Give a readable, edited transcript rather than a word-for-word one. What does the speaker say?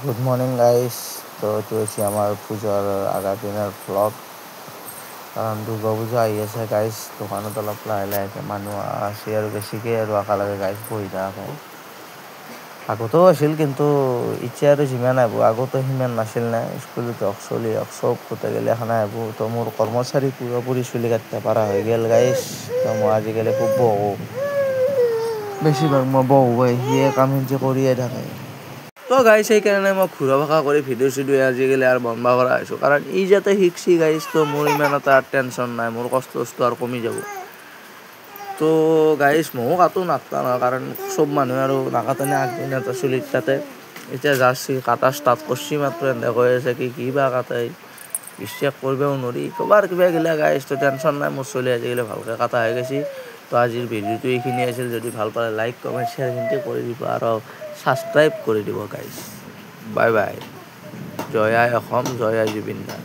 Good morning guys. তো এইটো হৈছে আমাৰ পূজাৰ আগাৰ দিনৰ ভ্লগ। কাৰণ দুৰ্গা পূজা আহি আছে গাইজ, দোকানত অলপ লাহে লাহেকৈ মানুহ আছে আৰু বেছিকৈ আৰু একেলগে গাইজ বহি থাকে। আগতেও আছিল, কিন্তু এতিয়া আৰু যিমান আহিব আগতে সিমান নাছিল নে। স্কুলত হওক চলি হওক চব গোটেইগিলাখনে আহিব। তো মোৰ কৰ্মচাৰী পুৰাপুৰি চুলি কাটিব পৰা হৈ গ'ল গাইজ। তো মই আজিকালি খুব বহোঁ, বেছিভাগ মই বহোঁ, সিয়ে কাম যে কৰিয়ে থাকে। তো গাইজ সেইকাৰণে মই ঘূৰা পকা কৰি ভিডিঅ' চিডিঅ' আজিকালি আৰু বন্ধ কৰা হৈছোঁ। কাৰণ ই যাতে শিকছি গাইজ, তো মোৰ ইমান এটা টেনশ্যন নাই, মোৰ কষ্ট আৰু কমি যাব। তো গাইজ ময়ো কাটো নাকটা নহয়, কাৰণ চব মানুহে আৰু নাকাটেনে আগদিনা এটা চুলিত কাটে। এতিয়া জাষ্ট সি কাটা ষ্টাৰ্ট কৰিছে মাত্ৰ, এনে কৈ আছে কি বা কাটে, বিশ্বাস কৰিবও নোৱাৰি। ক'বাৰ কিবা গিলা গাইজ, তো টেনশ্যন নাই, মোৰ চুলি আজিকালি ভালকৈ কাটা হৈ গৈছে। তো আজিৰ ভিডিঅ'টো এইখিনি আছিল। যদি ভাল পালে লাইক কমেণ্ট শ্বেয়াৰ কিন্তু কৰি দিব আৰু ছাবস্ক্ৰাইব কৰি দিব গাইজ। Bye bye. জয় আই অসম, জয় আই জুবিন দা।